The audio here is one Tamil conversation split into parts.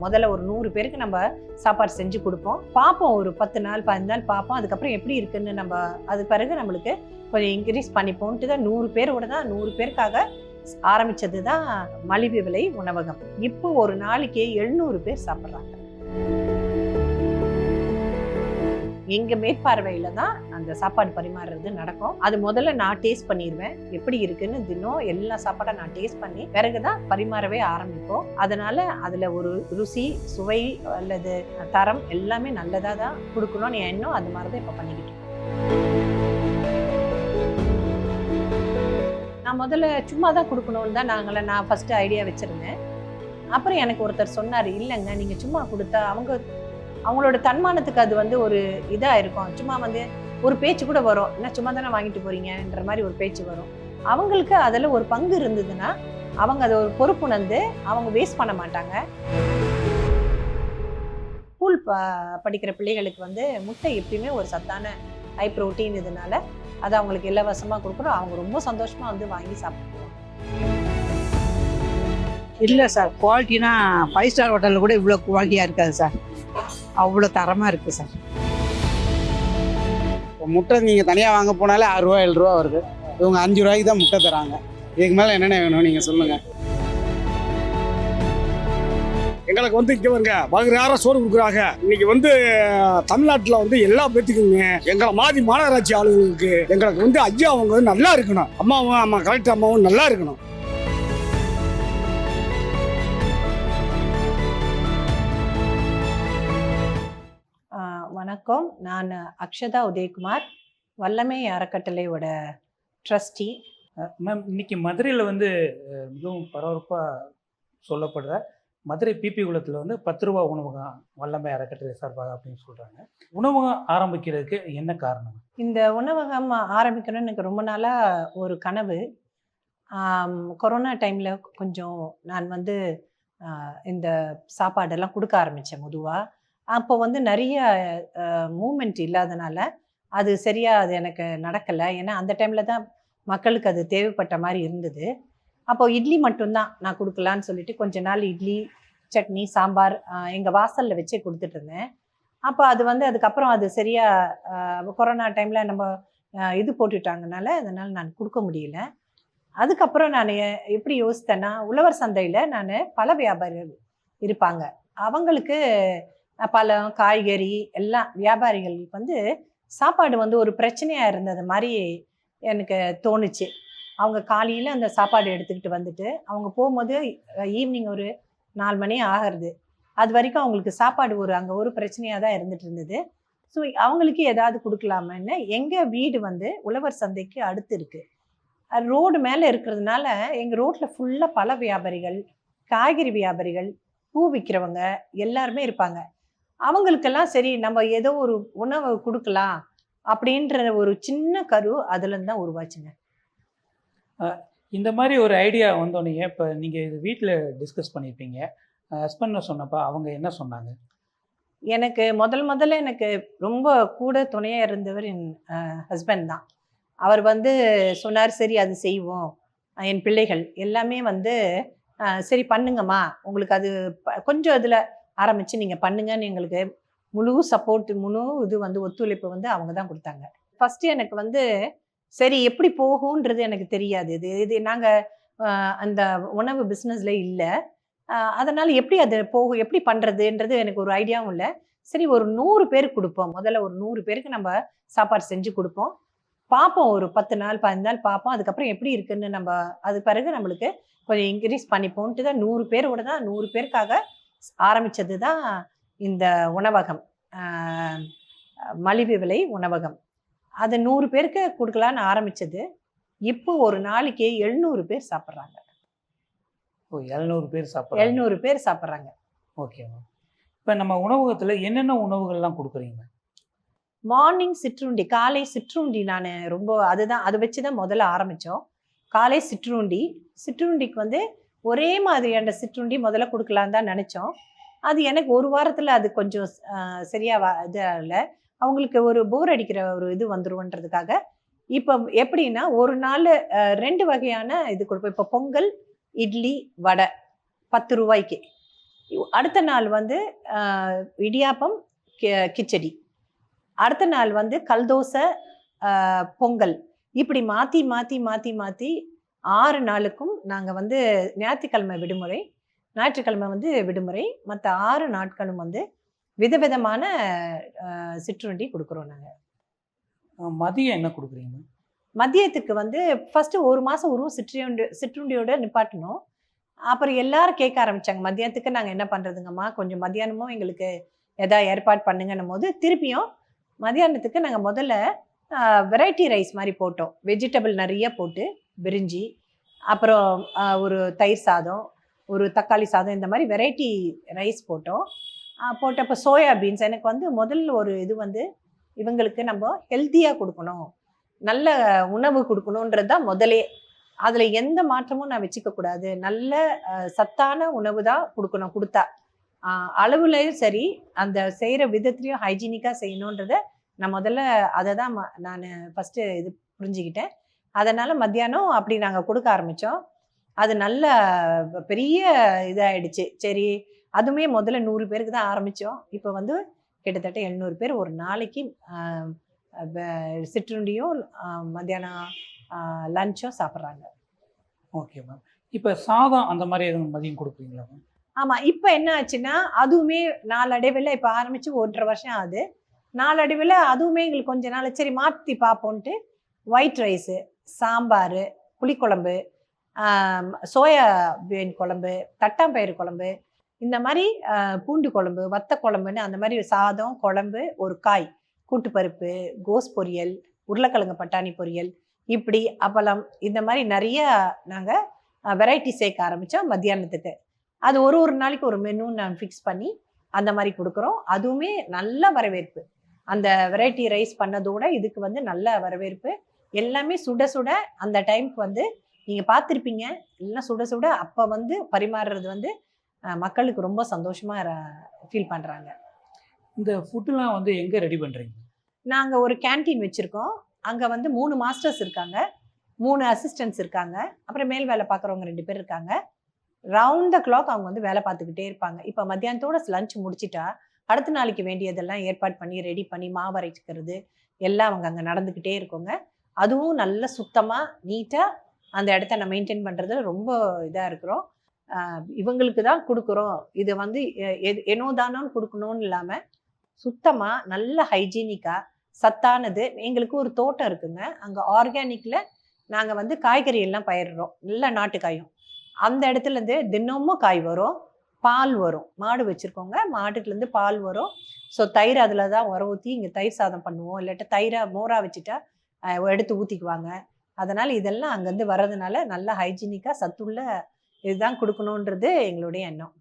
முதல்ல ஒரு 100 பேருக்கு நம்ம சாப்பாடு செஞ்சு கொடுப்போம். பார்ப்போம், ஒரு 10 நாள் 15 நாள் பார்ப்போம். அதுக்கப்புறம் எப்படி இருக்குன்னு நம்ம அது பிறகு நம்மளுக்கு கொஞ்சம் இன்க்ரீஸ் பண்ணிப்போன்ட்டு தான் 100 பேரோட தான் 100 பேருக்காக ஆரம்பிச்சது தான் மலிவு விலை உணவகம். இப்போ ஒரு நாளைக்கு 700 பேர் சாப்பிட்றாங்க. எங்க மேற்பார்வையில தான் அந்த சாப்பாடு பரிமாறுறது நடக்கும். அது முதல்ல நான் டேஸ்ட் பண்ணிடுவேன், எப்படி இருக்குன்னு. தினம் எல்லா சாப்பாடும் நான் டேஸ்ட் பண்ணி பிறகுதான் பரிமாறவே ஆரம்பிப்போம். அதனால அதுல ஒரு ருசி, சுவை அல்லது தரம் எல்லாமே நல்லதா தான் கொடுக்கணும்னு எண்ணம். அது மாதிரிதான் இப்ப பண்ணிக்கிட்டு இருக்கோம். நான் முதல்ல சும்மா தான் கொடுக்கணும்னு தான் நான் ஃபர்ஸ்ட் ஐடியா வச்சிருந்தேன். அப்புறம் எனக்கு ஒருத்தர் சொன்னாரு, இல்லைங்க நீங்க சும்மா கொடுத்தா அவங்களோட தன்மானத்துக்கு அது ஒரு இதா இருக்கும். சும்மா ஒரு பேச்சு கூட வரும், என்ன சும்மா தானே வாங்கிட்டு போறீங்கன்ற மாதிரி ஒரு பேச்சு வரும். அவங்களுக்கு அதில் ஒரு பங்கு இருந்ததுன்னா அவங்க அதை ஒரு பொறுப்புணர்ந்து அவங்க வேஸ்ட் பண்ண மாட்டாங்க. ஸ்கூல் படிக்கிற பிள்ளைகளுக்கு முட்டை எப்பயுமே ஒரு சத்தான ஹை ப்ரோட்டீன், இதனால அதை அவங்களுக்கு இலவசமாக கொடுக்குறோம். அவங்க ரொம்ப சந்தோஷமா வாங்கி சாப்பிடுவோம். இல்லை சார், குவாலிட்டினா 5 ஸ்டார் ஹோட்டலில் கூட இவ்வளோ குவாலிட்டியாக இருக்காது சார். அவ்வளோ தரமாக இருக்குது சார். முட்டை நீங்கள் தனியாக வாங்க போனாலே 6 ரூபா 7 ரூபா வருது. இவங்க 5 ரூபாய்க்கு தான் முட்டை தராங்க. இதுக்கு மேலே என்னென்ன வேணும் நீங்கள் சொல்லுங்கள். எங்களுக்கு இங்கே வருங்க வகுறார சோறு கொடுக்குறாங்க. இன்னைக்கு தமிழ்நாட்டில் எல்லா பேத்துக்குங்க எங்களை மாதிரி மாநகராட்சி ஆளுகளுக்கு எங்களுக்கு ஐயா அவங்க நல்லா இருக்கணும். அம்மா கலெக்டர் அம்மாவும் நல்லா இருக்கணும். வணக்கம், நான் அக்ஷதா உதயகுமார், வல்லமை அறக்கட்டளையோட ட்ரஸ்டி. மேம், இன்னைக்கு மதுரையில் மிகவும் பரபரப்பாக சொல்லப்படுற மதுரை பிபி குளத்தில் 10 ரூபா உணவகம் வல்லமை அறக்கட்டளை சார்பாக அப்படின்னு சொல்கிறாங்க. உணவகம் ஆரம்பிக்கிறதுக்கு என்ன காரணம்? இந்த உணவகம் ஆரம்பிக்கணும்னு எனக்கு ரொம்ப நாளாக ஒரு கனவு. கொரோனா டைமில் கொஞ்சம் நான் இந்த சாப்பாடெல்லாம் கொடுக்க ஆரம்பித்தேன் மெதுவாக. அப்போ நிறைய மூமெண்ட் இல்லாதனால அது சரியாக அது எனக்கு நடக்கலை. ஏன்னா அந்த டைமில் தான் மக்களுக்கு அது தேவைப்பட்ட மாதிரி இருந்தது. அப்போ இட்லி மட்டும்தான் நான் கொடுக்கலான்னு சொல்லிட்டு கொஞ்ச நாள் இட்லி, சட்னி, சாம்பார் எங்கள் வாசலில் வச்சே கொடுத்துட்டு இருந்தேன். அப்போ அது அதுக்கப்புறம் அது சரியாக கொரோனா டைமில் நம்ம இது போட்டுட்டாங்கனால அதனால் நான் கொடுக்க முடியல. அதுக்கப்புறம் நான் எப்படி யோசித்தேன்னா, உழவர் சந்தையில் நான் பல வியாபாரிகள் இருப்பாங்க, அவங்களுக்கு பழம், காய்கறி எல்லாம் வியாபாரிகளுக்கு சாப்பாடு ஒரு பிரச்சனையாக இருந்தது மாதிரி எனக்கு தோணுச்சு. அவங்க காலையில் அந்த சாப்பாடு எடுத்துக்கிட்டு அவங்க போகும்போது ஈவினிங் ஒரு 4 மணி ஆகிறது. அது வரைக்கும் அவங்களுக்கு சாப்பாடு அங்கே ஒரு பிரச்சனையாக தான் இருந்துட்டு இருந்தது. ஸோ அவங்களுக்கு ஏதாவது கொடுக்கலாமன்னு எங்கள் வீடு உழவர் சந்தைக்கு அடுத்து இருக்குது. ரோடு மேலே இருக்கிறதுனால எங்கள் ரோட்டில் ஃபுல்லாக பல வியாபாரிகள், காய்கறி வியாபாரிகள், பூ விற்கிறவங்க எல்லாருமே இருப்பாங்க. அவங்களுக்கெல்லாம் சரி நம்ம ஏதோ ஒரு உணவு கொடுக்கலாம் அப்படின்ற ஒரு சின்ன கரு அதுலேருந்து தான் உருவாச்சுங்க. இந்த மாதிரி ஒரு ஐடியா வந்தோடனே இப்போ நீங்கள் இது வீட்டில் டிஸ்கஸ் பண்ணியிருப்பீங்க. ஹஸ்பண்ட் சொன்னப்போ அவங்க என்ன சொன்னாங்க? எனக்கு முதல்ல எனக்கு ரொம்ப கூட துணையாக இருந்தவர் என் ஹஸ்பண்ட் தான். அவர் சொன்னார், சரி அது செய்வோம். என் பிள்ளைகள் எல்லாமே சரி பண்ணுங்கம்மா, உங்களுக்கு அது கொஞ்சம் இதில் ஆரம்பித்து நீங்கள் பண்ணுங்கன்னு எங்களுக்கு முழு சப்போர்ட், முழு இது ஒத்துழைப்பு அவங்க தான் கொடுத்தாங்க. ஃபஸ்ட்டு எனக்கு சரி எப்படி போகும்ன்றது எனக்கு தெரியாது. இது நாங்கள் அந்த உணவு பிஸ்னஸில் இல்லை. அதனால் எப்படி அது போகும், எப்படி பண்ணுறதுன்றது எனக்கு ஒரு ஐடியாவும் இல்லை. சரி ஒரு 100 பேருக்கு கொடுப்போம். முதல்ல ஒரு 100 பேருக்கு நம்ம சாப்பாடு செஞ்சு கொடுப்போம், பார்ப்போம், ஒரு 10 நாள் 15 நாள் பார்ப்போம். அதுக்கப்புறம் எப்படி இருக்குன்னு நம்ம அது பிறகு நம்மளுக்கு கொஞ்சம் இன்க்ரீஸ் பண்ணிப்போன்ட்டு தான் 100 பேரோட தான் 100 பேருக்காக ஆரம்பித்தது தான் இந்த உணவகம், மலிவு விலை உணவகம். அது 100 பேருக்கு கொடுக்கலான்னு ஆரம்பித்தது. இப்போ ஒரு நாளைக்கு 700 பேர் சாப்பிட்றாங்க. ஓ, 700 பேர் சாப்பிட்றாங்க. 700 பேர் சாப்பிட்றாங்க. Okay ma'am. இப்போ நம்ம உணவகத்தில் என்னென்ன உணவுகள்லாம் கொடுக்குறீங்க? மார்னிங் சிற்றுண்டி, காலை சிற்றுண்டி. நான் ரொம்ப அதை வச்சு தான் முதல்ல ஆரம்பித்தோம். காலை சிற்றுண்டிக்கு ஒரே மாதிரியான சிற்றுண்டி முதல்ல கொடுக்கலான்னு தான் நினச்சோம். அது எனக்கு ஒரு வாரத்தில் அது கொஞ்சம் சரியாக இது இல்லை. அவங்களுக்கு ஒரு போர் அடிக்கிற ஒரு இது வந்துருவன்றதுக்காக இப்போ எப்படின்னா ஒரு நாள் 2 வகையான இது கொடுப்போம். இப்போ பொங்கல், இட்லி, வடை 10 ரூபாய்க்கு. அடுத்த நாள் வந்து இடியாப்பம், கிச்சடி. அடுத்த நாள் வந்து கல்தோசை, பொங்கல். இப்படி மாற்றி மாற்றி மாற்றி மாற்றி 6 நாளுக்கும் நாங்கள் வந்து ஞாயிற்றுக்கிழமை விடுமுறை, ஞாயிற்றுக்கிழமை வந்து விடுமுறை, மற்ற 6 நாட்களும் வந்து விதவிதமான சிற்றுண்டி கொடுக்குறோம் நாங்கள். மதியம் என்ன கொடுக்குறீங்க? மதியத்துக்கு வந்து ஃபஸ்ட்டு 1 மாதம் ஒரு சிற்றுண்டியோட நிப்பாட்டினோம். அப்புறம் எல்லாரும் கேட்க ஆரம்பிச்சாங்க, மதியானத்துக்கு நாங்கள் என்ன பண்ணுறதுங்கம்மா, கொஞ்சம் மதியானமும் எங்களுக்கு எதாவது ஏற்பாடு பண்ணுங்கன்னும் போது திருப்பியும் மதியானத்துக்கு நாங்கள் முதல்ல வெரைட்டி ரைஸ் மாதிரி போட்டோம். வெஜிடபிள் நிறைய போட்டு, பிரிஞ்சி, அப்புறம் ஒரு தயிர் சாதம், ஒரு தக்காளி சாதம், இந்த மாதிரி வெரைட்டி ரைஸ் போட்டோம். போட்டப்போ சோயா பீன்ஸ் எனக்கு வந்து முதல்ல ஒரு இது வந்து இவங்களுக்கு நம்ம ஹெல்த்தியாக கொடுக்கணும், நல்ல உணவு கொடுக்கணுன்றது தான் முதலே. அதில் எந்த மாற்றமும் நான் வச்சுக்கக்கூடாது, நல்ல சத்தான உணவு தான் கொடுக்கணும். கொடுத்தா அளவுலையும் சரி, அந்த செய்கிற விதத்துலையும் ஹைஜீனிக்காக செய்யணுன்றத நான் முதல்ல அதை தான் நான் ஃபஸ்ட்டு இது புரிஞ்சுக்கிட்டேன். அதனால் மத்தியானம் அப்படி நாங்கள் கொடுக்க ஆரம்பித்தோம். அது நல்ல பெரிய இதாகிடுச்சு. சரி, அதுவுமே முதல்ல 100 பேருக்கு தான் ஆரம்பித்தோம். இப்போ வந்து கிட்டத்தட்ட 700 பேர் ஒரு நாளைக்கு சிற்றுண்டியும் மத்தியானம் லஞ்சும் சாப்பிட்றாங்க. Okay ma'am. இப்போ சாதம் அந்த மாதிரி எதுவும் மதியம் கொடுக்குறீங்களா மேம்? ஆமாம். இப்போ என்ன ஆச்சுன்னா, அதுவுமே நாளடைவில் இப்போ ஆரம்பித்து 1.5 வருஷம் ஆகுது. நாளடைவில் அதுவுமே எங்களுக்கு கொஞ்ச நாள் சரி மாற்றி பார்ப்போன்ட்டு ஒயிட் ரைஸு, சாம்பார், புளிக்குழம்பு, சோயா பீன் குழம்பு, தட்டாம்பயிறு குழம்பு, இந்த மாதிரி பூண்டு குழம்பு, வத்த குழம்புன்னு அந்த மாதிரி சாதம், குழம்பு, ஒரு காய், கூட்டுப்பருப்பு, கோஸ் பொரியல், உருளைக்கிழங்கு பட்டாணி பொரியல், இப்படி அப்பளம், இந்த மாதிரி நிறைய நாங்கள் வெரைட்டி சேர்க்க ஆரம்பித்தோம் மத்தியானத்துக்கு. அது ஒரு நாளைக்கு ஒரு மெனு நான் ஃபிக்ஸ் பண்ணி அந்த மாதிரி கொடுக்குறோம். அதுவுமே நல்ல வரவேற்பு. அந்த வெரைட்டி ரைஸ் பண்ணதோட இதுக்கு வந்து நல்ல வரவேற்பு. எல்லாமே சுட சுட அந்த டைமுக்கு வந்து நீங்கள் பார்த்துருப்பீங்க, எல்லாம் சுட சுட அப்போ வந்து பரிமாறுறது வந்து மக்களுக்கு ரொம்ப சந்தோஷமாக ஃபீல் பண்ணுறாங்க. இந்த ஃபுட்டுலாம் வந்து எங்கே ரெடி பண்ணுறீங்க? நாங்கள் ஒரு கேன்டீன் வச்சுருக்கோம். அங்கே வந்து 3 மாஸ்டர்ஸ் இருக்காங்க, 3 அசிஸ்டன்ட்ஸ் இருக்காங்க, அப்புறம் மேல் வேலை பார்க்குறவங்க 2 பேர் இருக்காங்க. ரவுண்ட் த கிளாக் அவங்க வந்து வேலை பார்த்துக்கிட்டே இருப்பாங்க. இப்போ மத்தியானத்தோட லஞ்ச் முடிச்சிட்டா அடுத்த நாளைக்கு வேண்டியதெல்லாம் ஏற்பாடு பண்ணி ரெடி பண்ணி மாவு அரைக்கிறது எல்லாம் அவங்க அங்கே நடந்துக்கிட்டே இருக்குங்க. அதுவும் நல்ல சுத்தமாக நீட்டாக அந்த இடத்த நான் மெயின்டைன் பண்ணுறது ரொம்ப இதாக இருக்கிறோம். இவங்களுக்கு தான் கொடுக்குறோம், இது வந்து ஏனோ தானோன்னு கொடுக்கணும்னு இல்லாமல் சுத்தமாக நல்ல ஹைஜீனிக்காக சத்தானது. எங்களுக்கு ஒரு தோட்டம் இருக்குங்க, அங்கே ஆர்கானிக்கில் நாங்கள் வந்து காய்கறி எல்லாம் பயிரிடுறோம், நல்ல நாட்டுக்காயும். அந்த இடத்துலேருந்து தினமும் காய் வரும், பால் வரும். மாடு வச்சுருக்கோங்க, மாட்டுலேருந்து பால் வரும். ஸோ தயிர் அதில் தான் உர ஊற்றி இங்கே தயிர் சாதம் பண்ணுவோம், இல்லாட்டா தயிரை மோராக வச்சுட்டா எடுத்து ஊற்றிக்குவாங்க. அதனால் இதெல்லாம் அங்கேருந்து வர்றதுனால நல்ல ஹைஜீனிக்காக சத்துள்ள இதுதான் கொடுக்கணுன்றது எங்களுடைய எண்ணம்.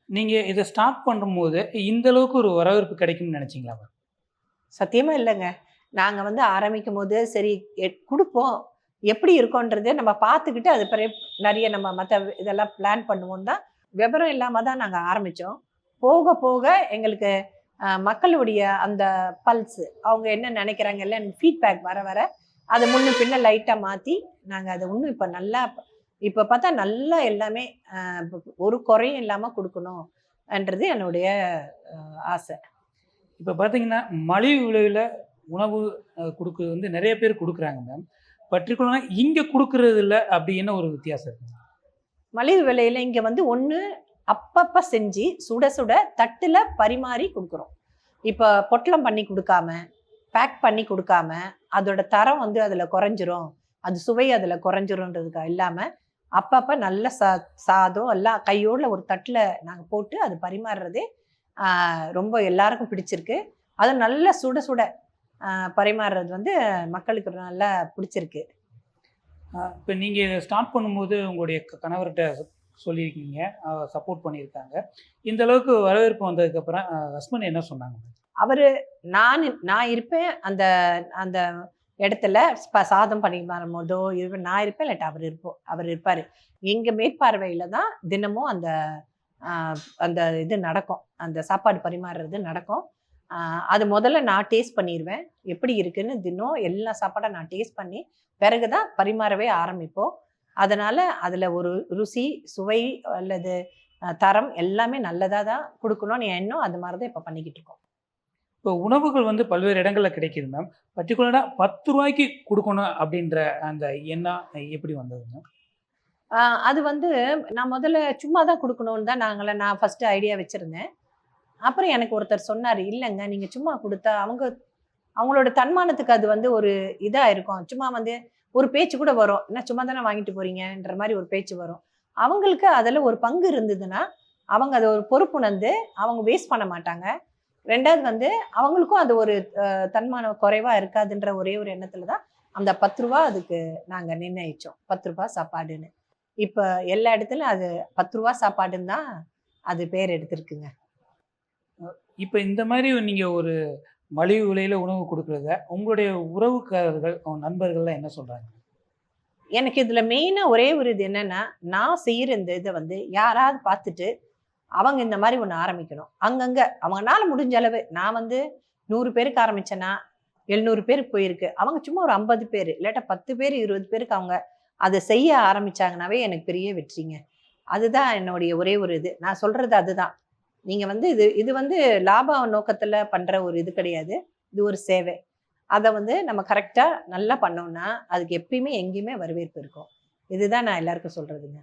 நீங்கள் இதை ஸ்டார்ட் பண்ணும்போது இந்த அளவுக்கு ஒரு வரவேற்பு கிடைக்கும்னு நினச்சிங்களா? சத்தியமாக இல்லைங்க. நாங்கள் வந்து ஆரம்பிக்கும் போது சரி கொடுப்போம், எப்படி இருக்கோன்றது நம்ம பார்த்துக்கிட்டு அது பிறகு நிறைய நம்ம மற்ற இதெல்லாம் பிளான் பண்ணுவோம் தான். விவரம் இல்லாமல் தான் நாங்கள் ஆரம்பித்தோம். போக போக எங்களுக்கு மக்களுடைய அந்த பல்ஸு, அவங்க என்ன நினைக்கிறாங்க எல்லாம் ஃபீட்பேக் வர வர அதை முன்ன பின்ன லைட்டாக மாற்றி நாங்கள் அதை இன்னும் இப்போ நல்லா, இப்போ பார்த்தா நல்லா எல்லாமே ஒரு குறையும் இல்லாமல் கொடுக்கணும்ன்றது என்னுடைய ஆசை. இப்போ பார்த்தீங்கன்னா மலிவு விலையில் உணவு கொடுக்குறது வந்து நிறைய பேர் கொடுக்குறாங்க மேம். பர்டிகுலராக இங்கே கொடுக்கறது இல்லை, அப்படி என்ன ஒரு வித்தியாசம் இருக்குங்க? மலிவு விலையில் இங்கே வந்து ஒன்று அப்பப்போ செஞ்சு சுட சுட தட்டில் பரிமாறி கொடுக்குறோம். இப்போ பொட்டலம் பண்ணி கொடுக்காம, பேக் பண்ணி கொடுக்காம, அதோட தரம் வந்து அதில் குறைஞ்சிரும், அது சுவை அதில் குறைஞ்சிரும்ன்றதுக்காக இல்லாமல் அப்பப்போ நல்ல சாதம் எல்லாம் கையோட ஒரு தட்டில் நாங்கள் போட்டு அது பரிமாறுறதே ரொம்ப எல்லாருக்கும் பிடிச்சிருக்கு. அது நல்ல சுட சுட பரிமாறுறது வந்து மக்களுக்கு நல்லா பிடிச்சிருக்கு. இப்போ நீங்கள் இதை ஸ்டார்ட் பண்ணும்போது உங்களுடைய கணவர்கிட்ட சொல்லியிருக்கீங்க, சப்போர்ட் பண்ணியிருக்காங்க. இந்த அளவுக்கு வரவேற்பு வந்ததுக்கப்புறம் ஹஸ்பண்ட் என்ன சொன்னாங்க? அவர் நான் இருப்பேன் அந்த அந்த இடத்துல சாதம் பண்ணி வரும்போதோ நான் இருப்பேன், இல்லாட்டா அவர் இருப்பார். எங்கள் மேற்பார்வையில் தான் தினமும் அந்த அந்த இது நடக்கும், அந்த சாப்பாடு பரிமாறுறது நடக்கும். அது முதல்ல நான் டேஸ்ட் பண்ணிடுவேன், எப்படி இருக்குன்னு தினம் எல்லா சாப்பாடும் நான் டேஸ்ட் பண்ணி பிறகு தான் பரிமாறவே ஆரம்பிப்போம். அதனால் அதில் ஒரு ருசி சுவை அல்லது தரம் எல்லாமே நல்லதாக தான் கொடுக்கணும்னு எண்ணம். அது மாதிரி தான் இப்போ பண்ணிக்கிட்டு இருக்கோம். இப்போ உணவுகள் வந்து பல்வேறு இடங்களில் கிடைக்குது மேம். பர்டிகுலராக 10 ரூபாய்க்கு கொடுக்கணும் அப்படின்ற அந்த எண்ணம் எப்படி வந்தது மேம்? அது வந்து நான் முதல்ல சும்மா தான் கொடுக்கணும்னு தான் நான் ஃபஸ்ட்டு ஐடியா வச்சுருந்தேன். அப்புறம் எனக்கு ஒருத்தர் சொன்னார், இல்லைங்க நீங்கள் சும்மா கொடுத்தா அவங்களோட தன்மானத்துக்கு அது வந்து ஒரு இதாக இருக்கும். சும்மா வந்து ஒரு பேச்சு கூட வரும், என்ன சும்மா தானே வாங்கிட்டு போறீங்கன்ற மாதிரி ஒரு பேச்சு வரும். அவங்களுக்கு அதில் ஒரு பங்கு இருந்ததுன்னா அவங்க அதை ஒரு பொறுப்புணர்ந்து அவங்க வேஸ்ட் பண்ண மாட்டாங்க. 2வது வந்து அவங்களுக்கும் அது ஒரு தன்மான குறைவாக இருக்காதுன்ற ஒரே ஒரு எண்ணத்தில் தான் அந்த 10 ரூபா அதுக்கு நாங்கள் நிர்ணயித்தோம். 10 ரூபா சாப்பாடுன்னு. இப்போ எல்லா இடத்துலையும் அது 10 ரூபா சாப்பாடுன்னு தான் அது பேர் எடுத்திருக்குங்க. இப்போ இந்த மாதிரி நீங்கள் ஒரு மலிவு விலையில் உணவு கொடுக்குறத உங்களுடைய உறவுக்காரர்கள் நண்பர்கள்லாம் என்ன சொல்கிறாங்க? எனக்கு இதில் மெயினாக ஒரே ஒரு இது என்னென்னா, நான் செய்கிற இந்த இதை வந்து யாராவது பார்த்துட்டு அவங்க இந்த மாதிரி ஒன்று ஆரம்பிக்கணும். அங்கங்கே அவங்களால முடிஞ்ச அளவு, நான் வந்து 100 பேருக்கு ஆரம்பித்தேன்னா 700 பேருக்கு போயிருக்கு. அவங்க சும்மா ஒரு 50 பேர் இல்லாட்டா 10 பேர் 20 பேருக்கு அவங்க அதை செய்ய ஆரம்பித்தாங்கனாவே எனக்கு பெரிய வெற்றிங்க. அதுதான் என்னுடைய ஒரே ஒரு இது. நான் சொல்கிறது அதுதான். நீங்கள் வந்து இது வந்து லாப நோக்கத்தில் பண்ணுற ஒரு இது கிடையாது. இது ஒரு சேவை. அதை வந்து நம்ம கரெக்டாக நல்லா பண்ணோம்னா அதுக்கு எப்பயுமே எங்கேயுமே வரவேற்பு இருக்கும். இதுதான் நான் எல்லாருக்கும் சொல்கிறதுங்க.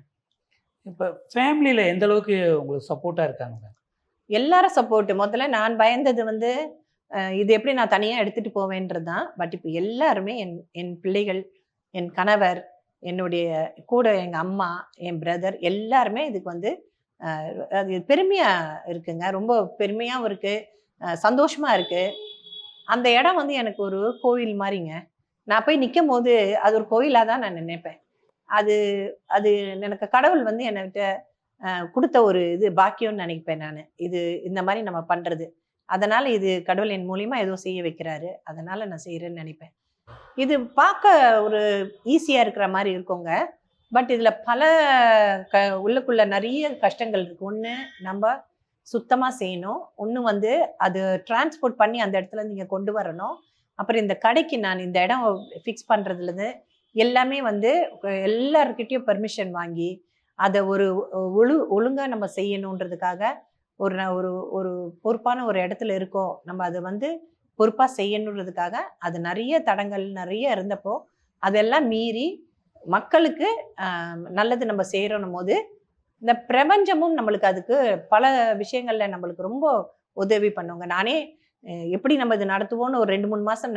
இப்போ ஃபேமிலியில் எந்த அளவுக்கு உங்களுக்கு சப்போர்ட்டாக இருக்காங்க? எல்லாரும் சப்போர்ட்டு. முதல்ல நான் பயந்தது வந்து இது எப்படி நான் தனியாக எடுத்துகிட்டு போவேன்றது தான். பட் இப்போ எல்லாருமே என் பிள்ளைகள், என் கணவர், என்னுடைய கூட எங்கள் அம்மா, என் பிரதர் எல்லாருமே இதுக்கு வந்து அது பெருமையாக இருக்குங்க. ரொம்ப பெருமையாகவும் இருக்குது, சந்தோஷமாக இருக்குது. அந்த இடம் வந்து எனக்கு ஒரு கோவில் மாதிரிங்க. நான் போய் நிற்கும் போது அது ஒரு கோயிலாக தான் நான் நினைப்பேன். அது அது எனக்கு கடவுள் வந்து என்கிட்ட கொடுத்த ஒரு இது பாக்கியம்னு நினைப்பேன் நான். இது இந்த மாதிரி நம்ம பண்ணுறது. அதனால் இது கடவுள் என் மூலியமா ஏதோ செய்ய வைக்கிறாரு. அதனால் நான் செய்கிறேன்னு நினைப்பேன். இது பார்க்க ஒரு ஈஸியாக இருக்கிற மாதிரி இருக்குங்க. பட் இதில் பல உள்ளுக்குள்ள நிறைய கஷ்டங்கள் இருக்குது. ஒன்று, நம்ம சுத்தமாக செய்யணும். ஒன்று வந்து அது டிரான்ஸ்போர்ட் பண்ணி அந்த இடத்துல நீங்கள் கொண்டு வரணும். அப்புறம் இந்த கடைக்கு நான் இந்த இடம் ஃபிக்ஸ் பண்ணுறதுலேருந்து எல்லாமே வந்து எல்லாருக்கிட்டையும் பெர்மிஷன் வாங்கி அதை ஒரு ஒழுங்காக நம்ம செய்யணுன்றதுக்காக ஒரு ஒரு பொறுப்பான ஒரு இடத்துல இருக்கோம். நம்ம அதை வந்து பொறுப்பாக செய்யணுன்றதுக்காக அது நிறைய தடங்கள் நிறைய இருந்தப்போ அதெல்லாம் மீறி மக்களுக்கு நல்லது நம்ம செய்யணும் போது இந்த பிரபஞ்சமும் நம்மளுக்கு அதுக்கு பல விஷயங்கள்ல நம்மளுக்கு ரொம்ப உதவி பண்ணுங்க. நானே எப்படி நம்ம இது நடத்துவோன்னு ஒரு 2-3 மாதம்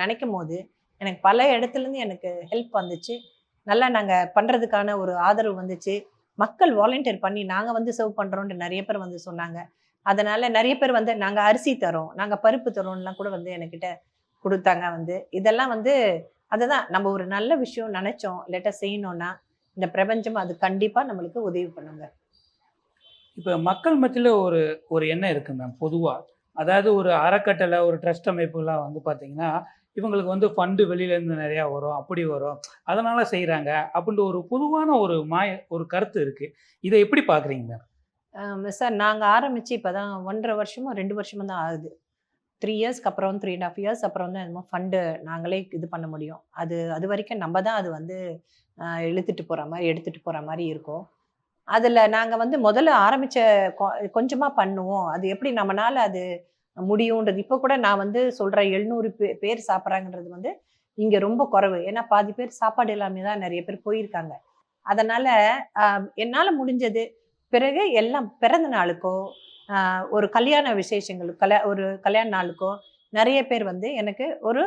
நினைக்கும் போது எனக்கு பல இடத்துலேருந்து எனக்கு ஹெல்ப் வந்துச்சு. நல்லா நாங்கள் பண்ணுறதுக்கான ஒரு ஆதரவு வந்துச்சு. மக்கள் வாலண்டியர் பண்ணி நாங்கள் வந்து சர்வ் பண்ணுறோன்ட்டு நிறைய பேர் வந்து சொன்னாங்க. அதனால் நிறைய பேர் வந்து நாங்கள் அரிசி தரோம், நாங்கள் பருப்பு தரோம்லாம் கூட வந்து என்கிட்ட கொடுத்தாங்க. வந்து இதெல்லாம் வந்து அதுதான் நம்ம ஒரு நல்ல விஷயம் நினச்சோம் இல்லாட்டா செய்யணும்னா இந்த பிரபஞ்சம் அது கண்டிப்பாக நம்மளுக்கு உதவி பண்ணுங்க. இப்போ மக்கள் மத்தியில் ஒரு எண்ணம் இருக்குது மேம். பொதுவாக அதாவது ஒரு அறக்கட்டளை, ஒரு ட்ரஸ்ட் அமைப்புலாம் வந்து பார்த்தீங்கன்னா இவங்களுக்கு வந்து ஃபண்டு வெளியிலேருந்து நிறையா வரும், அப்படி வரும், அதனால் செய்கிறாங்க அப்படின்ற ஒரு பொதுவான ஒரு கருத்து இருக்குது. இதை எப்படி பார்க்குறீங்க மேம்? சார், நாங்கள் ஆரம்பித்து இப்போ தான் 1.5 வருஷமோ 2 வருஷமோ தான் ஆகுது. 3 இயர்ஸ்க்கு அப்புறம் 3.5 இயர்ஸ் அப்புறம் தான் என்னமோ ஃபண்டு நாங்களே இது பண்ண முடியும். அது வரைக்கும் நம்ம தான் அது வந்து எடுத்துகிட்டு போகிற மாதிரி இருக்கும். அதில் நாங்கள் வந்து முதல்ல ஆரம்பித்த கொஞ்சமாக பண்ணுவோம், அது எப்படி நம்மளால் அது முடியுன்றது. இப்போ கூட நான் வந்து சொல்கிறேன், 700 பேர் சாப்பிட்றாங்கன்றது வந்து இங்கே ரொம்ப குறைவு. ஏன்னா பாதி பேர் சாப்பாடு எல்லாமே தான் நிறைய பேர் போயிருக்காங்க. அதனால் என்னால் முடிஞ்சது. பிறகு எல்லாம் பிறந்த நாளுக்கோ ஒரு கல்யாண விசேஷங்களுக்கு ஒரு கல்யாண நாளுக்கோ நிறைய பேர் வந்து எனக்கு ஒரு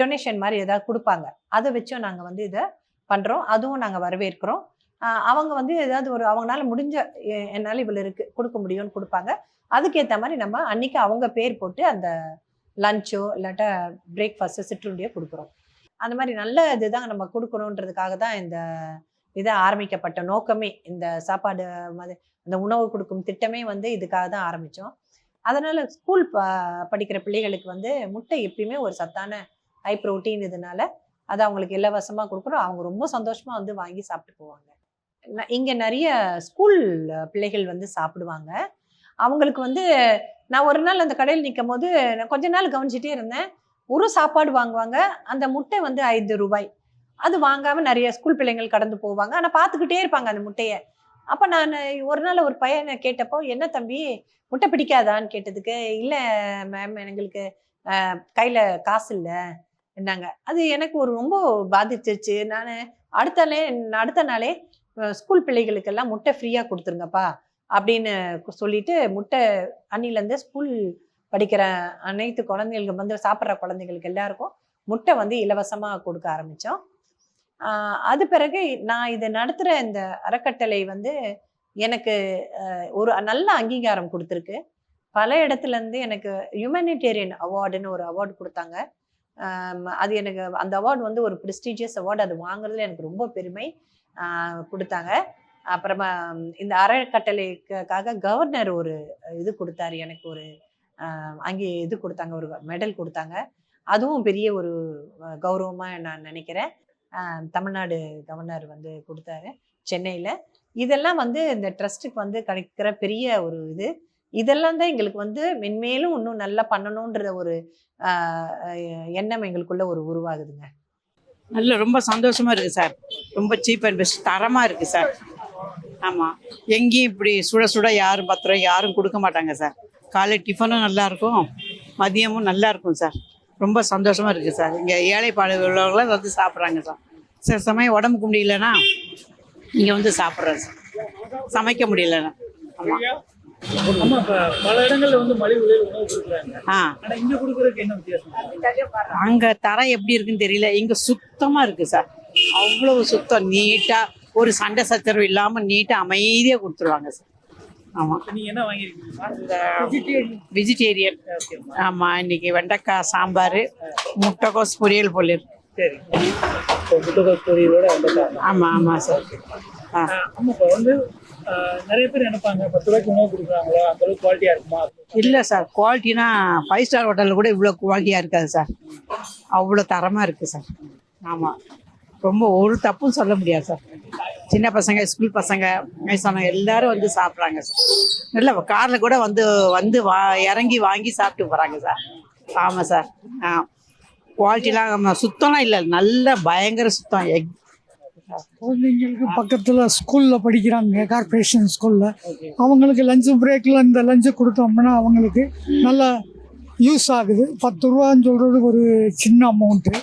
டொனேஷன் மாதிரி ஏதாவது கொடுப்பாங்க. அதை வச்சும் நாங்கள் வந்து இதை பண்ணுறோம். அதுவும் நாங்கள் வரவேற்கிறோம். அவங்க வந்து ஏதாவது அவங்களால முடிஞ்ச என்னால் இவ்வளோ இருக்குது கொடுக்க முடியும்னு கொடுப்பாங்க. அதுக்கேற்ற மாதிரி நம்ம அன்றைக்கி அவங்க பேர் போட்டு அந்த லஞ்சோ இல்லாட்டா பிரேக்ஃபாஸ்ட்டோ சிற்றுண்டியோ கொடுக்குறோம். அந்த மாதிரி நல்ல இதுதான் நம்ம கொடுக்கணுன்றதுக்காக தான் இந்த இதை ஆரம்பிக்கப்பட்ட நோக்கமே. இந்த சாப்பாடு அந்த உணவு கொடுக்கும் திட்டமே வந்து இதுக்காக தான் ஆரம்பித்தோம். அதனால் ஸ்கூல் படிக்கிற பிள்ளைகளுக்கு வந்து முட்டை எப்பயுமே ஒரு சத்தான ஹை ப்ரோட்டீன் இதனால அதை அவங்களுக்கு இலவசமாக கொடுக்குறோம். அவங்க ரொம்ப சந்தோஷமாக வந்து வாங்கி சாப்பிட்டு போவாங்க. இங்கே நிறைய ஸ்கூல் பிள்ளைகள் வந்து சாப்பிடுவாங்க. அவங்களுக்கு வந்து நான் ஒரு நாள் அந்த கடையில் நிற்கும் போது நான் கொஞ்ச நாள் கவனிச்சிட்டே இருந்தேன். ஒரு சாப்பாடு வாங்குவாங்க, அந்த முட்டை வந்து 5 ரூபாய். அது வாங்காமல் நிறைய ஸ்கூல் பிள்ளைங்கள் கடந்து போவாங்க. ஆனால் பார்த்துக்கிட்டே இருப்பாங்க அந்த முட்டையை. அப்போ நான் ஒரு நாள் ஒரு பையனை கேட்டப்போ, என்ன தம்பி முட்டை பிடிக்காதான்னு கேட்டதுக்கு, இல்லை மேம் எங்களுக்கு கையில் காசு இல்லை என்னங்க. அது எனக்கு ஒரு ரொம்ப பாதிச்சிருச்சு. நான் அடுத்த நாளே ஸ்கூல் பிள்ளைகளுக்கெல்லாம் முட்டை ஃப்ரீயாக கொடுத்துருங்கப்பா அப்படின்னு சொல்லிட்டு, முட்டை அன்னிலேருந்து ஸ்கூல் படிக்கிற அனைத்து குழந்தைகளுக்கு வந்து சாப்பிட்ற குழந்தைகளுக்கு எல்லாருக்கும் முட்டை வந்து இலவசமாக கொடுக்க ஆரம்பித்தோம். அது பிறகு நான் இதை நடத்துகிற இந்த அறக்கட்டளை வந்து எனக்கு ஒரு நல்ல அங்கீகாரம் கொடுத்துருக்கு. பல இடத்துலேருந்து எனக்கு ஹியூமனிடேரியன் அவார்டுன்னு ஒரு அவார்டு கொடுத்தாங்க. அது எனக்கு அந்த அவார்டு வந்து ஒரு ப்ரெஸ்டீஜியஸ் அவார்டு. அது வாங்குறதுல எனக்கு ரொம்ப பெருமை கொடுத்தாங்க. அப்புறமா இந்த அறக்கட்டளைக்காக கவர்னர் ஒரு இது கொடுத்தாரு, எனக்கு ஒரு அங்கே இது கொடுத்தாங்க, ஒரு மெடல் கொடுத்தாங்க. அதுவும் பெரிய ஒரு கௌரவமாக நான் நினைக்கிறேன். தமிழ்நாடு கவர்னர் வந்து கொடுத்தாரு சென்னையில். இதெல்லாம் வந்து இந்த ட்ரஸ்ட்டுக்கு வந்து கிடைக்கிற பெரிய ஒரு இது. இதெல்லாம் தான் எங்களுக்கு வந்து மென்மேலும் இன்னும் நல்லா பண்ணணுன்ற ஒரு எண்ணம் எங்களுக்குள்ள ஒரு உருவாகுதுங்க. ரொம்ப சந்தோஷமா இருக்கு சார். ரொம்ப சீப் அண்ட் பெஸ்ட், தரமா இருக்கு சார். ஆமாம், எங்கேயும் இப்படி சுட சுட யாரும் 10 ரூபாய் யாரும் கொடுக்க மாட்டாங்க சார். காலை டிஃபனும் நல்லா இருக்கும், மதியமும் நல்லா இருக்கும் சார். ரொம்ப சந்தோஷமா இருக்கு சார். இங்கே ஏழைப்பாடு உள்ளவங்களாம் வந்து சாப்பிட்றாங்க சார். சில சமயம் உடம்புக்கு முடியலன்னா இங்கே வந்து சாப்பிட்றேன் சார், சமைக்க முடியலன்னா. ஆமாம். ஆமா, இப்ப பல இடங்கள்ல வந்து மலிவு விலையில் உணவு கொடுக்குறாங்க. ஆனா இங்க கொடுக்கறதுக்கு என்ன வித்தியாசம்? அங்க தரம் எப்படி இருக்குன்னு தெரியல, இங்க சுத்தமா இருக்கு சார். அவ்வளவு சுத்தம், நீட்டா, ஒரு சண்டை சச்சரவு இல்லாம நீட்டா அமைதியா கொடுத்துருவாங்க சார். ஆமா. நீங்க என்ன வாங்கிருக்கீங்க? வெஜிடேரியன். ஆமா, இன்னைக்கு வெண்டைக்காய் சாம்பார், முட்டைக்கோஸ் பொரியல் போல இருக்கு. சரி, முட்டைக்கோஸ் பொரியலோட வெண்டைக்காய். ஆமா ஆமா சார். ஆமா, இப்ப வந்து நிறைய பேர் நினைப்பாங்க 10 ரூபாய்க்கு உணவு கொடுக்குறாங்களோ அந்த அளவுக்கு குவாலிட்டியா இருக்குமா? இல்லை சார், குவாலிட்டினா 5 ஸ்டார் ஹோட்டலில் கூட இவ்வளோ குவாலிட்டியாக இருக்காது சார். அவ்வளோ தரமாக இருக்குது சார். ஆமாம், ரொம்ப ஒரு தப்பும் சொல்ல முடியாது சார். சின்ன பசங்க, ஸ்கூல் பசங்க, வயசானவங்க எல்லாரும் வந்து சாப்பிட்றாங்க சார். இல்லை, காரில் கூட வந்து இறங்கி வாங்கி சாப்பிட்டு போகிறாங்க சார். ஆமாம் சார். குவாலிட்டிலாம் சுத்தம்லாம் இல்லை, நல்ல பயங்கர சுத்தம். குழந்தைங்களுக்கு பக்கத்தில் ஸ்கூலில் படிக்கிறாங்க, கார்பரேஷன் ஸ்கூலில். அவங்களுக்கு லஞ்சு பிரேக்கில் இந்த லஞ்சு கொடுத்தோம்னா அவங்களுக்கு நல்லா யூஸ் ஆகுது. 10 ரூபான்னு சொல்கிறது ஒரு சின்ன அமௌண்ட்டு.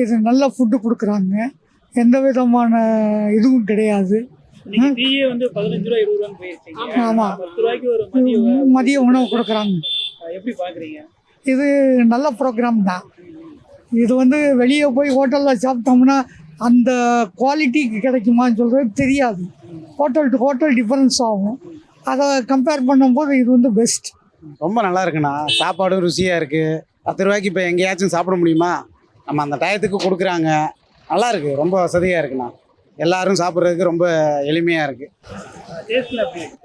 இது நல்ல ஃபுட்டு கொடுக்குறாங்க, எந்த விதமான இதுவும் கிடையாது. வந்து 15 ரூபா 20 ரூபான்னு போயிருக்கீங்க. ஆமாம், 10 ரூபாய்க்கு ஒரு மதிய உணவு கொடுக்குறாங்க. எப்படி பார்க்குறீங்க? இது நல்ல ப்ரோக்ராம் தான். இது வந்து வெளியே போய் ஹோட்டலில் சாப்பிட்டோம்னா அந்த குவாலிட்டிக்கு கிடைக்குமான்னு சொல்கிறது தெரியாது. ஹோட்டல் டு ஹோட்டல் டிஃப்ரென்ஸ் ஆகும். அதை கம்பேர் பண்ணும்போது இது வந்து பெஸ்ட். ரொம்ப நல்லா இருக்குண்ணா. சாப்பாடும் ருசியாக இருக்குது. 10 ரூபாய்க்கு இப்போ எங்கேயாச்சும் சாப்பிட முடியுமா? நம்ம அந்த டயத்துக்கு கொடுக்குறாங்க. நல்லா இருக்குது, ரொம்ப வசதியாக இருக்குண்ணா. எல்லோரும் சாப்பிட்றதுக்கு ரொம்ப எளிமையாக இருக்குது.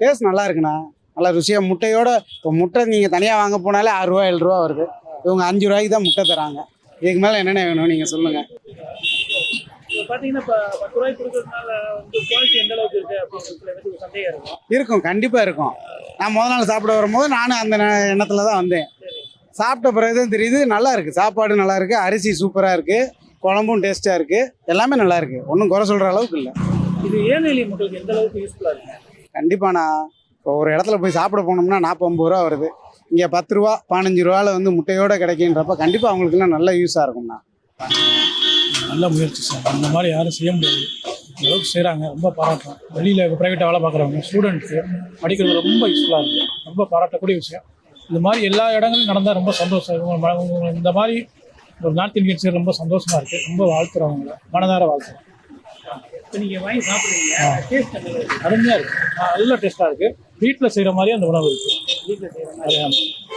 டேஸ்ட் நல்லா இருக்குண்ணா, நல்லா ருசியாக. முட்டையோட இப்போ முட்டை நீங்கள் தனியாக வாங்க போனாலே 6 ரூபா 7 ரூபா வருது. இவங்க 5 ரூபாய்க்கு தான் முட்டை தராங்க. இதுக்கு மேலே என்னென்ன வேணும் நீங்கள் சொல்லுங்கள். பார்த்தீங்கன்னா இப்போ 10 ரூபாய்க்கு கொடுக்கறதுனால வந்து குவாலிட்டி எந்த அளவுக்கு இருக்குது அப்படின்னு சந்தேகம் இருக்கும். கண்டிப்பாக இருக்கும். நான் முதல் நாள் சாப்பிட வரும்போது நானும் அந்த எண்ணத்தில் தான் வந்தேன். சாப்பிட்ட பிறகு தான் தெரியுது நல்லா இருக்குது. சாப்பாடு நல்லா இருக்குது, அரிசி சூப்பராக இருக்குது, குழம்பும் டேஸ்ட்டாக இருக்குது, எல்லாமே நல்லா இருக்குது. ஒன்றும் குறை சொல்கிற அளவுக்கு இல்லை. இது ஏழை மக்களுக்கு எந்த அளவுக்கு யூஸ்ஃபுல்லாக இருக்குது? கண்டிப்பாண்ணா. இப்போ ஒரு இடத்துல போய் சாப்பிட போனோம்னா 40-50 ரூபா வருது. இங்கே 10 ரூபா 15 ரூபாவில் வந்து முட்டையோடு கிடைக்கின்றப்ப கண்டிப்பாக அவங்களுக்குலாம் நல்ல யூஸாக இருக்கும்ண்ணா. நல்ல முயற்சி சார். அந்த மாதிரி யாரும் செய்ய முடியாது, இந்த அளவுக்கு செய்கிறாங்க. ரொம்ப பாராட்டுறோம். வெளியில் ப்ரைவேட்டாக வேலை பார்க்குறவங்க, ஸ்டூடெண்ட்ஸு படிக்கிறது ரொம்ப யூஸ்ஃபுல்லாக இருக்குது. ரொம்ப பாராட்டக்கூடிய விஷயம். இந்த மாதிரி எல்லா இடங்களும் நடந்தால் ரொம்ப சந்தோஷம். இந்த மாதிரி ஒரு நார்த் இந்தியன்ஸ் ரொம்ப சந்தோஷமாக இருக்குது. ரொம்ப வாழ்த்துறவங்கள மனதார வாழ்த்துறோம். இப்போ நீங்கள் வாங்கி சாப்பிட்றீங்க, டேஸ்ட் அருமையாக இருக்குது, நல்ல டேஸ்ட்டாக இருக்குது. வீட்டில் செய்கிற மாதிரியே அந்த உணவு இருக்குது. வீட்டில் செய்கிற மாதிரி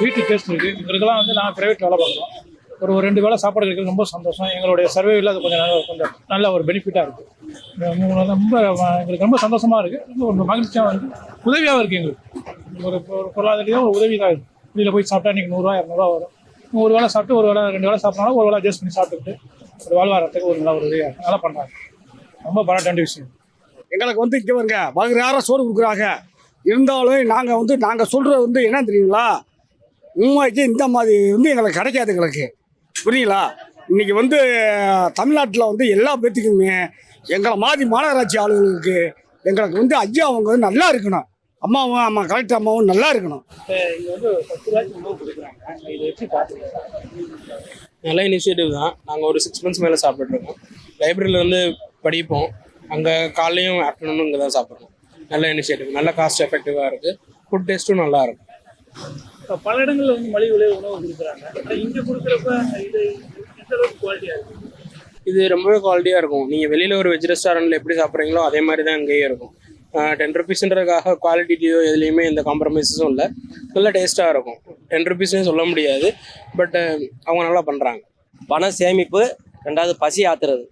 வீட்டு டேஸ்ட் இருக்குது. எங்களுக்கெல்லாம் வந்து நாங்கள் ப்ரைவேட் வேலை பார்க்குறோம். ஒரு 2 வேளை சாப்பாடு கிடைக்கிறது ரொம்ப சந்தோஷம். எங்களுடைய சர்வேவில் அது கொஞ்சம் நல்ல ஒரு பெனிஃபிட்டாக இருக்குது. ரொம்ப எங்களுக்கு ரொம்ப சந்தோஷமாக இருக்குது. ரொம்ப ஒரு மகிழ்ச்சியாக இருக்குது, உதவியாக இருக்குது. எங்களுக்கு ஒரு பொருளாதாரத்தையும் ஒரு உதவி தான் இருக்குது. வெளியில் போய் சாப்பிட்டா இன்றைக்கி 100 ரூபா 200 ரூபா வரும். ஒரு வேளை சாப்பிட்டு ஒரு வேளை 2 வேளை சாப்பிட்னாலும் ஒரு வேளை அட்ஜஸ்ட் பண்ணி சாப்பிட்டுக்கிட்டு ஒரு வாழ்வாரத்துக்கு ஒரு நல்ல ஒரு உதவியாக நல்லா பண்ணுறாங்க. ரொம்ப பாராட்ட வேண்டிய விஷயம். எங்களுக்கு வந்து இங்கே வருங்க வகுறார சோறு கொடுக்குறாங்க. இருந்தாலும் நாங்கள் சொல்கிறது வந்து என்ன தெரியுங்களா, உண்மைக்கு இந்த மாதிரி வந்து எங்களுக்கு கிடைக்காது. எங்களுக்கு புரியுங்களா? இன்றைக்கி வந்து தமிழ்நாட்டில் வந்து எல்லா பேர்த்துக்குமே எங்களை மாதிரி மாநகராட்சி ஆளுகளுக்கு எங்களுக்கு வந்து ஐயா அவங்க வந்து நல்லா இருக்கணும். அம்மாவும் அம்மா கலெக்டர் அம்மாவும் நல்லா இருக்கணும். இது வந்து 10 ரூபாய்க்கு உணவு கொடுக்குறாங்க, இதை எப்படி பார்த்துக்கலாம்? நல்ல இனிஷியேட்டிவ் தான். நாங்கள் ஒரு 6 months மேலே சாப்பிட்டுருக்கோம். லைப்ரரியில் வந்து படிப்போம், அங்கே காலையும் ஆஃப்டர்நூனும் இங்கே தான் சாப்பிட்றோம். நல்ல இனிஷியேட்டிவ், நல்ல காஸ்ட் எஃபெக்டிவாக இருக்குது, ஃபுட் டேஸ்ட்டும் நல்லா இருக்கும். இப்போ பல இடங்களில் வந்து மலிவு விலை உணவு கொடுக்குறாங்க, இங்கே கொடுக்குறப்ப இது எந்த அளவுக்கு குவாலிட்டியாக இருக்குது? இது ரொம்பவே குவாலிட்டியாக இருக்கும். நீங்கள் வெளியில் ஒரு வெஜ் ரெஸ்டாரண்ட்டில் எப்படி சாப்பிட்றீங்களோ அதே மாதிரி தான் இங்கேயும் இருக்கும். 10 rupeesன்றதுக்காக குவாலிட்டியோ எதுலேயுமே எந்த காம்ப்ரமைஸஸும் இல்லை. நல்ல டேஸ்ட்டாக இருக்கும். 10 rupeesனே சொல்ல முடியாது, பட் அவங்க நல்லா பண்ணுறாங்க. பண சேமிப்பு, ரெண்டாவது பசி ஆத்துறது.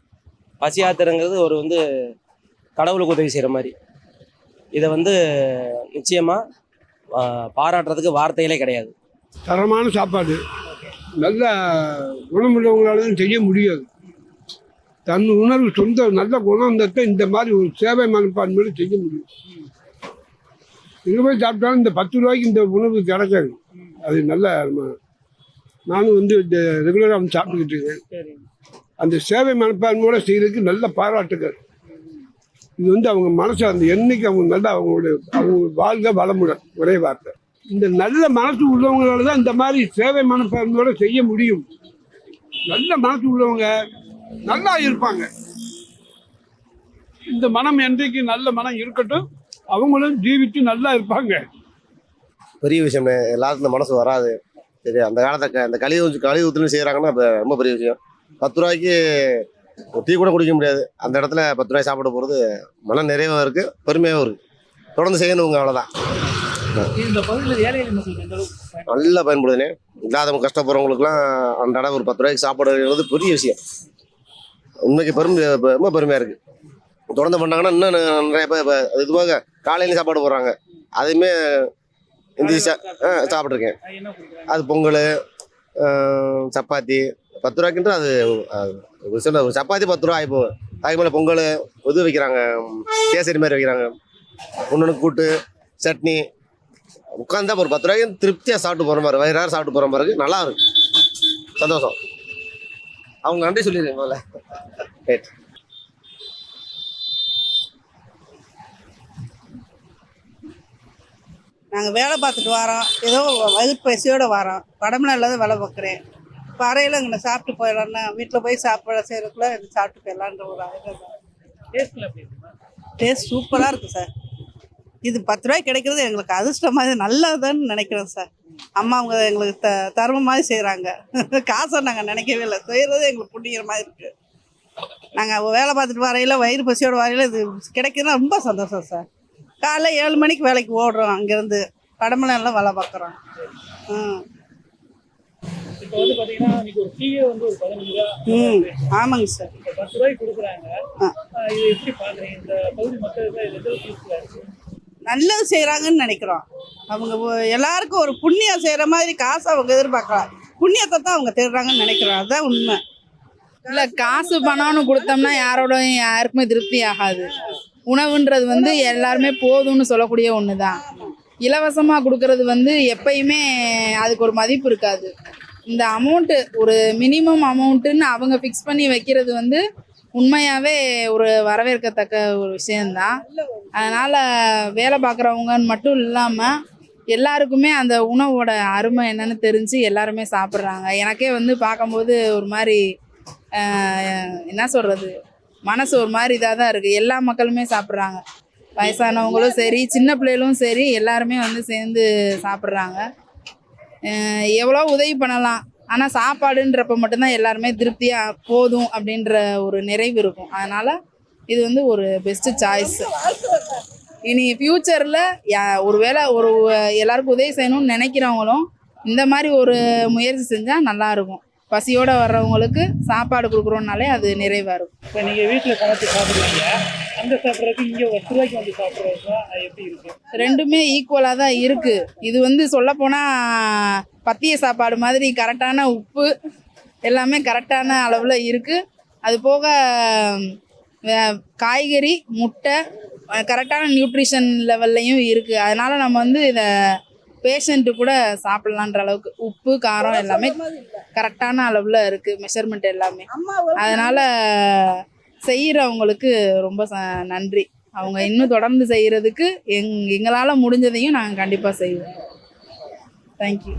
பசி ஆத்துறங்கிறது ஒரு வந்து கடவுளுக்கு உதவி செய்கிற மாதிரி. இதை வந்து நிச்சயமாக பாராட்டுறதுக்கு வார்த்தைகளே கிடையாது. தரமான சாப்பாடு நல்ல குணமுள்ளவங்களால தான் செய்ய முடியாது. தன் உணர்வு சொந்த நல்ல குணத்தை இந்த மாதிரி ஒரு சேவை மனப்பான்மையோடு செய்ய முடியும். எங்கே போய் சாப்பிட்டாலும் இந்த 10 ரூபாய்க்கு இந்த உணவு கிடைக்காது. அது நல்ல நானும் வந்து இந்த ரெகுலராக வந்து சாப்பிட்டுக்கிட்டு இருக்கேன். அந்த சேவை மனப்பான்மையோட செய்கிறதுக்கு நல்ல பாராட்டுகள். இது வந்து அவங்க மனசு அந்த எண்ணிக்கை அவங்க நல்லா அவங்க வாழ்க வளமுடன், ஒரே வார்த்தை. இந்த நல்ல மனசு உள்ளவங்களால தான் இந்த மாதிரி சேவை மனப்பான்மையோட செய்ய முடியும். நல்ல மனசு உள்ளவங்க நல்லா இருப்பாங்க. இந்த மனம் என்றைக்கு நல்ல மனம் இருக்கட்டும், அவங்களும் ஜீவித்து நல்லா இருப்பாங்க. பெரிய விஷயம், எல்லாத்துக்கும் இந்த மனசு வராது. சரி, அந்த காலத்தை இந்த கழிவுத்துன்னு செய்கிறாங்கன்னா அது ரொம்ப பெரிய விஷயம். 10 ரூபாய்க்கு ஒரு டீ கூட குடிக்க முடியாது. அந்த இடத்துல 10 ரூபாய் சாப்பிட போகிறது மன நிறைவாக இருக்குது, பெருமையாகவும் இருக்குது. தொடர்ந்து செய்யணுங்க, அவ்வளோதான். இந்த பகுதியில் ஏழை மக்களுக்கு எந்த அளவுக்கு நல்லா பயன்படுதுனே. இல்லாதவங்க கஷ்டப்படுறவங்களுக்குலாம் அன்றாட ஒரு 10 ரூபாய்க்கு சாப்பிடுறது பெரிய விஷயம். உண்மைக்கு ரொம்ப பெருமையாக இருக்குது. தொடர்ந்து பண்ணாங்கன்னா இன்னும் நிறைய பேர் இதுவாக காலையிலையும் சாப்பாடு போடுறாங்க. அதையுமே இந்த சாப்பிட்ருக்கேன். அது பொங்கல், சப்பாத்தி 10 ரூபாய்க்குன்ற அது ஒரு சப்பாத்தி 10 ரூபா ஆகிப்போம். அதுக்கு மேலே பொங்கல் இது வைக்கிறாங்க, கேசரி மாதிரி வைக்கிறாங்க, ஒன்று கூட்டு சட்னி. உட்காந்தா ஒரு 10 ரூபாய்க்கு திருப்தியாக சாப்பிட்டு போகிற மாதிரி, வயிறார சாப்பிட்டு போகிற மாதிரி இருக்குது. நல்லா இருக்கு, சந்தோஷம். அவங்க நன்றி சொல்லிடுங்க முதல்ல. ரைட். நாங்கள் வேலை பார்த்துட்டு வரோம், ஏதோ வயிறு பசியோடு வரோம். படம்லாம் இல்லாத வேலை பார்க்குறேன். இப்போ அறையில் இங்கே சாப்பிட்டு போயிடலான்னு வீட்டில் போய் சாப்பிட செய்கிறதுக்குள்ள சாப்பிட்டு போயிடலான்ற ஒரு ஐடியா தான். டேஸ்ட் சூப்பராக இருக்குது சார். இது 10 ரூபாய்க்கு கிடைக்கிறது எங்களுக்கு அதிர்ஷ்டமாக நல்லதுன்னு நினைக்கிறோம் சார். அம்மா அவங்க எங்களுக்கு தர்மம் மாதிரி செய்கிறாங்க. காசை நாங்கள் நினைக்கவே இல்லை, செய்கிறது எங்களுக்கு புண்ணியற மாதிரி இருக்குது. நாங்கள் வேலை பார்த்துட்டு வரையில் வயிறு பசியோட வரையில் இது கிடைக்கிறதுனா ரொம்ப சந்தோஷம் சார். காலைல 7 மணிக்கு வேலைக்கு ஓடுறோம், அங்கேருந்து படமெல்லாம் வேலை பார்க்குறோம். இப்போ வந்து பார்த்தீங்கன்னா இன்னைக்கு ஒரு டீயே வந்து ஒரு 15 ரூபா. ஆமாங்க சார். 10 ரூபாய்க்கு கொடுக்குறாங்க. இது எப்படி பார்க்குறீங்க? இந்த பகுதி மக்களுக்கு இது எந்த யூஸ்ஃபுல்லாக இருக்குது? நல்லது செய்கிறாங்கன்னு நினைக்கிறோம். அவங்க எல்லாருக்கும் ஒரு புண்ணியம் செய்கிற மாதிரி காசு அவங்க எதிர்பார்க்கலாம். புண்ணியத்தை தான் அவங்க தேடுறாங்கன்னு நினைக்கிறோம். அதுதான் உண்மை. இல்லை, காசு பணம்னு கொடுத்தோம்னா யாருக்குமே திருப்தி ஆகாது. உணவுன்றது வந்து எல்லாருமே போதும்னு சொல்லக்கூடிய ஒன்று தான். இலவசமாக கொடுக்கறது வந்து எப்பயுமே அதுக்கு ஒரு மதிப்பு இருக்காது. இந்த அமௌண்ட்டு ஒரு மினிமம் அமௌண்ட்டுன்னு அவங்க ஃபிக்ஸ் பண்ணி வைக்கிறது வந்து உண்மையாகவே ஒரு வரவேற்கத்தக்க ஒரு விஷயந்தான். அதனால் வேலை பார்க்குறவங்கன்னு மட்டும் இல்லாமல் எல்லாருக்குமே அந்த உணவோட அருமை என்னன்னு தெரிஞ்சு எல்லாருமே சாப்பிட்றாங்க. எனக்கே வந்து பார்க்கும்போது ஒரு மாதிரி என்ன சொல்கிறது, மனசு ஒரு மாதிரி இதாக தான் இருக்குது. எல்லா மக்களுமே சாப்பிட்றாங்க, வயசானவங்களும் சரி, சின்ன பிள்ளைகளும் சரி, எல்லாருமே வந்து சேர்ந்து சாப்பிட்றாங்க. எவ்வளோ உதவி பண்ணலாம், ஆனால் சாப்பாடுன்றப்ப மட்டும்தான் எல்லாருமே திருப்தியாக போதும் அப்படின்ற ஒரு நிறைவு இருக்கும். அதனால் இது வந்து ஒரு பெஸ்ட்டு சாய்ஸ். இனி ஃப்யூச்சரில் ஒரு வேளை எல்லாருக்கும் உதவி செய்யணும்னு நினைக்கிறவங்களும் இந்த மாதிரி ஒரு முயற்சி செஞ்சால் நல்லாயிருக்கும். பசியோடு வர்றவங்களுக்கு சாப்பாடு கொடுக்குறோன்னாலே அது நிறைவாக இருக்கும். இப்போ நீங்கள் வீட்டில் சமைச்சு சாப்பிடுவீங்க, அங்கே சாப்பிட்றதுக்கு இங்கே 10 ரூபாய்க்கு வந்து சாப்பிட்றது எப்படி இருக்குது? ரெண்டுமே ஈக்குவலாக தான் இருக்குது. இது வந்து சொல்லப்போனால் பத்திய சாப்பாடு மாதிரி கரெக்டான உப்பு எல்லாமே கரெக்டான அளவில் இருக்குது. அது போக காய்கறி, முட்டை கரெக்டான நியூட்ரிஷன் லெவல்லையும் இருக்குது. அதனால் நம்ம வந்து இதை பேஷண்ட்டு கூட சாப்பிட்லான்ற அளவுக்கு உப்பு, காரம் எல்லாமே கரெக்டான அளவில் இருக்குது, மெஷர்மெண்ட் எல்லாமே. அதனால் செய்கிறவங்களுக்கு ரொம்ப நன்றி. அவங்க இன்னும் தொடர்ந்து செய்கிறதுக்கு எங்களால் முடிஞ்சதையும் நாங்கள் கண்டிப்பாக செய்வோம். தேங்க்யூ.